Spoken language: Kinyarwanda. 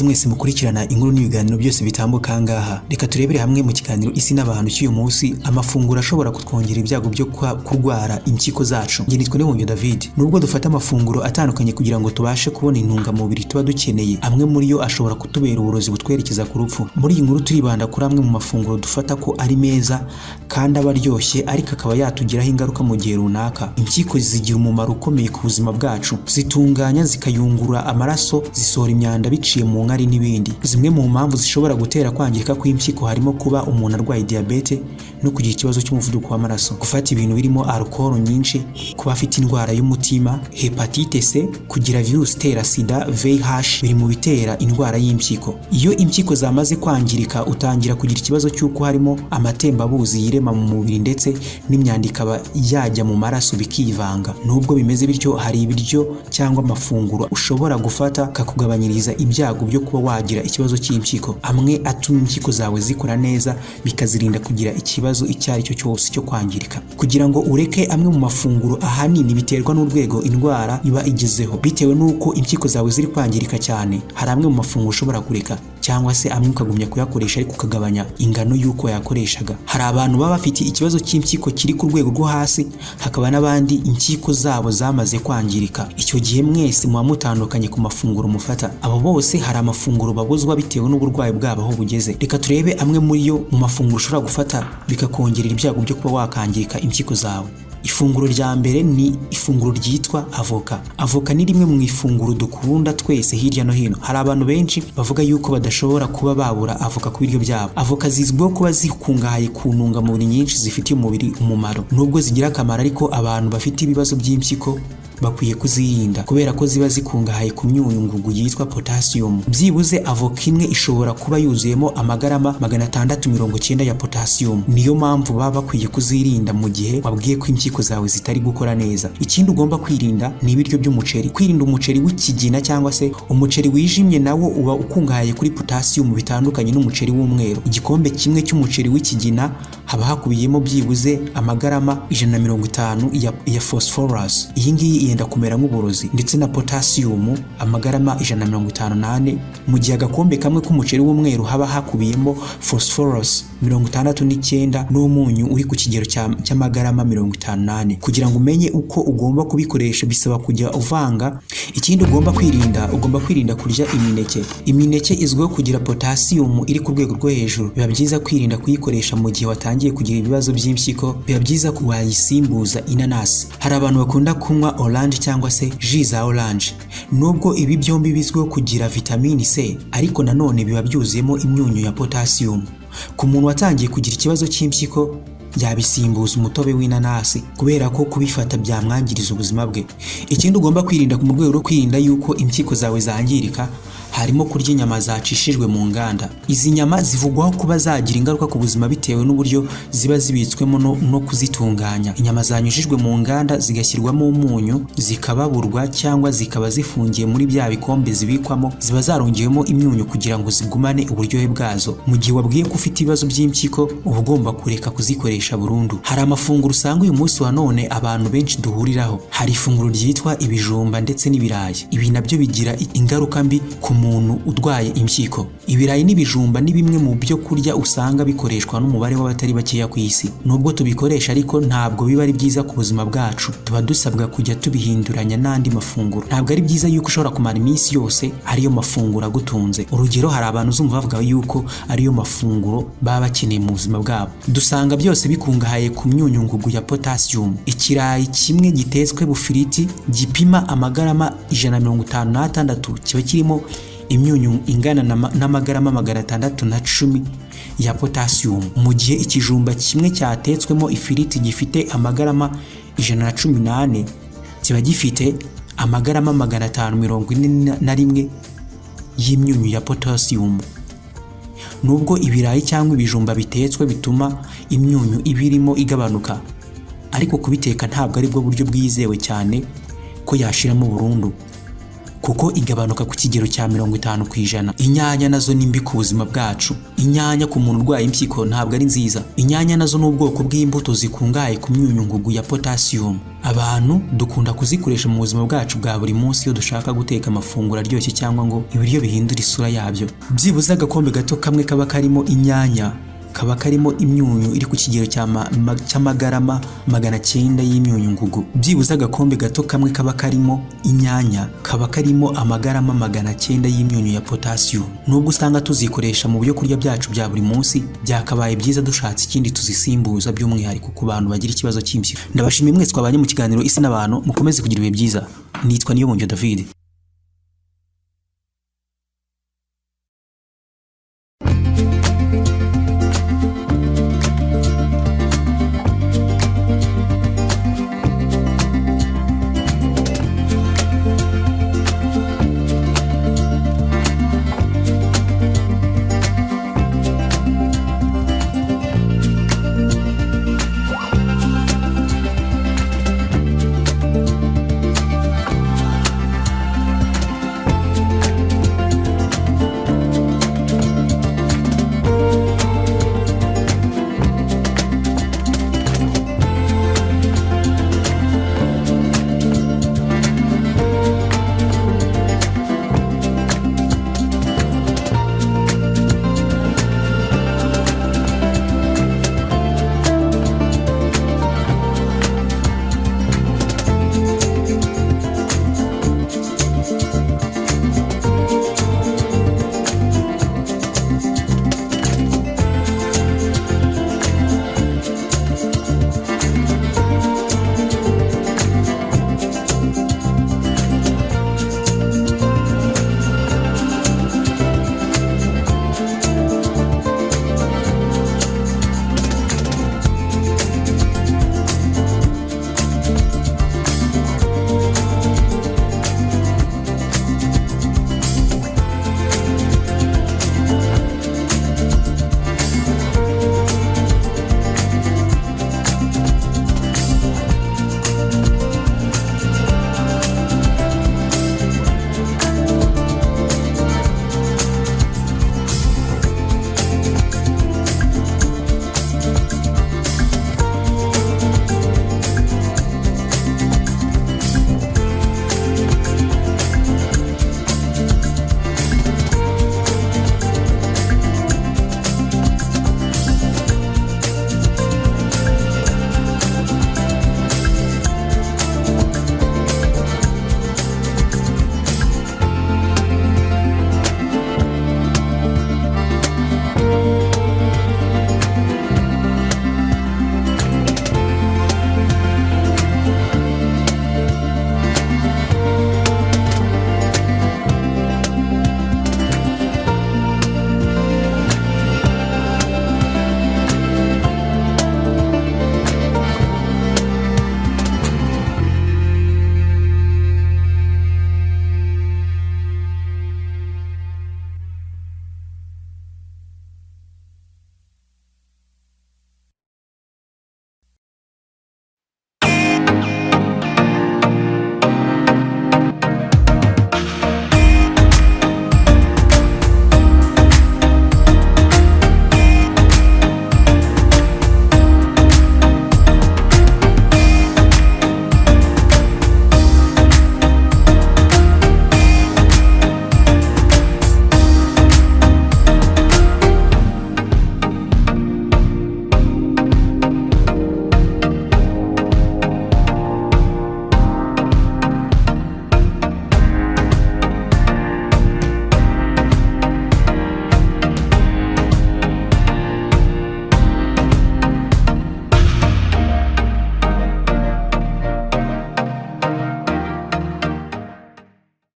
ikaze mwese mukurikirana inkuru n'ibiganiro byose bitambuka ngaha. Reka turebere hamwe mu kiganiro isi n'abantu cy'uyu munsi amafunguro ashobora kutwongera ibyago byo kurwara impyiko zacu. Nge nitwa Nehonyo David. Nubwo dufata amafunguro atandukanye kugira ngo tubashe kubona intungamubiri tuba dukeneye, amwe muri yo ashobora kutubera uburozi butwerekeza ku rupfu. Muri iyi nkuru turibanda kuri amwe mu mafunguro dufata ko ari meza kandi aba aryoshye, ariko akaba yatugiraho ingaruka mu gihe runaka. Impyiko zigira umumaro ukomeye ku buzima bwacu, zitunganya zikayungurura amaraso, zisohora imyanda biciye mu nkari n'ibindi. Zimwe mu mpamvu zishobora gutera kwangirika kw'impyiko harimo kuba umuntu arwaye diabete no kugira ikibazo cy'umuvuduko w'amaraso, gufata ibintu birimo alcohol nyinshi, kuba afite indwara y'umutima, hepatite C, kugira virusi itera sida VIH biri mu bitera indwara y'impyiko. Iyo impyiko zamaze kwangirika utangira kugira ikibazo cy'uko harimo amatembabuzi yirema mu mubiri ndetse n'imyanda ikaba yajya mu maraso bikivanga. Nubwo bimeze bityo, hari ibiryo cyangwa amafunguro ushobora gufata kakugabanyiriza ibyago byo kuba wagira ikibazo cy'impyiko, amwe atuma impyiko zawe zikora neza bikazirinda kugira ikibazo icyo ari cyo cyose cyo kwangirika. Kugira ngo ureke amwe mu mafunguro ahanini biterwa n'urwego indwara iba igezeho. Bitewe n'uko impyiko zawe ziri kwangirika cyane, hari amwe mu mafunguro ushobora kureka cyangwa se amwe ukagumya kuyakoresha ariko ukagabanya ingano y'uko yakoreshaga. Hari abantu baba bafite ikibazo cy'impyiko kiri ku rwego rwo hasi, hakaba n'abandi impyiko zabo zamaze kwangirika. Icyo gihe mwese muba mutandukanye ku mafunguro mufata. Abo bose hari amafunguro babuzwa bitewe n'uburwayi bwabo aho bugeze. Reka turebe amwe muri yo mu mafunguro ushobora gufata bikakongerera ibyago byo kuba wakangirika impyiko zawe. Ifunguro rya mbere ni ifunguro ryitwa avoka. Avoka ni rimwe mu ifunguro dukunda twese hirya no hino. Hari abantu benshi bavuga yuko badashobora kuba babura avoka ku biryo byabo. Avoka zizwiho kuba zikungahaye ku ntungamubiri nyinshi zifitiye umubiri umumaro. Nubwo zigira akamaro, ariko abantu bafite ibibazo by'impyiko bakwiye kuzirinda kubera ko ziba zikungahaye ku myunyu ngugu yitwa potassium. Byibuze avoka imwe ishobora kuba yuzuyemo amagarama 690 ya potassium. Niyo mpamvu baba bakwiye kuzirinda mu gihe wabwiye ko impyiko zawe zitari gukora neza. Ikindi ugomba kwirinda ni ibiryo by'umuceri. Kwirinda umuceri w'ikigina cyangwa se umuceri wijimye, nawo uba ukungahaye kuri potassium bitandukanye n'umuceri w'umweru. Igikombe kimwe cy'umuceri w'ikigina haba hakubiyemo byibuze amagarama 150 ya phosphorus. Iyi ngiyi yenda kumera nk'uburozi, ndetse na potassium amagarama 158, mu gihe agakombe kamwe k'umuceri w'umweru haba hakubiyemo phosphorus 69 n'umunyu uri ku kigero cy'amagarama 58. Kugira ngo umenye uko ugomba kubikoresha bisaba kujya uvanga. Ikindi ugomba kwirinda kurya imineke. Imineke izwiho kugira potassium iri ku rwego rwo hejuru. Biba byiza kwirinda kuyikoresha mu gihe watangiye kugira ibibazo by'impyiko. Biba byiza kuwayisimbuza inanasi. Hari abantu bakunda kunywa orange cyangwa se jus za orange. Nubwo ibi byombi bizwiho kugira vitamini C, ariko nanone biba byuzuyemo imyunyu ya potassium. Ku muntu watangiye kugira ikibazo cy'impyiko yabisimbuza umutobe w'inanasi kubera ko kubifata byamwangiriza ubuzima bwe. Ikindi ugomba kwirinda mu rwego rwo kwirinda yuko impyiko zawe zangirika harimo kurya inyama zacishijwe mu nganda. Izi nyama zivugwaho kuba zagira ingaruka ku buzima bitewe n'uburyo ziba zibitswemo no kuzitunganya. Inyama zanyujijwe mu nganda zigashyirwamo umunyu, zikababurwa cyangwa zikaba zifungiye muri bya bikombe zibikwamo, ziba zarongewemo imyunyu kugira ngo zigumane uburyohe bwazo. Mu gihe wabwiye ko ufite ibibazo by'impyiko, uba ugomba kureka kuzikoresha burundu. Hari amafunguro usanga uyu munsi wa none abantu benshi duhuriraho. Hari ifunguro ryitwa ibijumba ndetse n'ibirayi. Ibi nabyo bigira ingaruka mbi ku muntu urwaye impyiko. Ibirayi n'ibijumba ni bimwe mu byo kurya usanga bikoreshwa n'umubare w'abatari bakeya ku isi. Nubwo tubikoresha, ariko ntabwo biba ari byiza ku buzima bwacu. Tuba dusabwa kujya tubihinduranya n'andi mafunguro. Ntabwo ari byiza yuko ushobora kumara iminsi yose ariyo mafunguro agutunze. Urugero, hari abantu uzumva bavuga yuko ariyo mafunguro baba bakeneye mu buzima bwabo. Dusanga byose bikungahaye ku myunyu ngugu ya potassium. Ikirayi kimwe gitetswe bufiriti gipima amagarama 156 kiba kirimo imyunyu ingana n'amagarama 610 ya potassium, mu gihe ikijumba kimwe cyatetswemo ifiriti gifite amagarama 118 kiba gifite amagarama 541 y'imyunyu ya potassium. Nubwo ibirayi cyangwa ibijumba bitetswe bituma imyunyu ibirimo igabanuka, ariko kubiteka ntabwo ari bwo buryo bwizewe cyane ko yashiramo burundu. kuko igabanuka ku kigero cya 50%. Inyanya nazo ni mbi ku buzima bwacu. Inyanya ku muntu urwaye impyiko ntabwo ari nziza. Inyanya nazo ni ubwoko bw'imbuto zikungahaye ku myunyungugu ya potassium. Abantu dukunda kuzikoresha mu buzima bwacu bwa buri munsi iyo dushaka guteka amafunguro aryoshye cyangwa ngo ibiryo bihindura isura yabyo. Byibuze agakombe gato kamwe kaba karimo inyanya kaba karimo imyunyu iri ku kigero cy'amagarama 900 y'imyunyungugu. Byibuze agakombe gato kamwe kaba karimo inyanya kaba karimo amagarama 900 y'imyunyu ya potassium. Nubwo usanga tuzikoresha mu byo kurya byacu bya buri munsi, byakabaye byiza dushatse ikindi tuzisimbuza, by'umwihariko ku bantu bagira ikibazo cy'impyiko. Ndabashimiye mwese twabanye mu kiganiro Isi n'abantu, mukomeze kugira ibihe byiza. Nitwa Niyobonge David.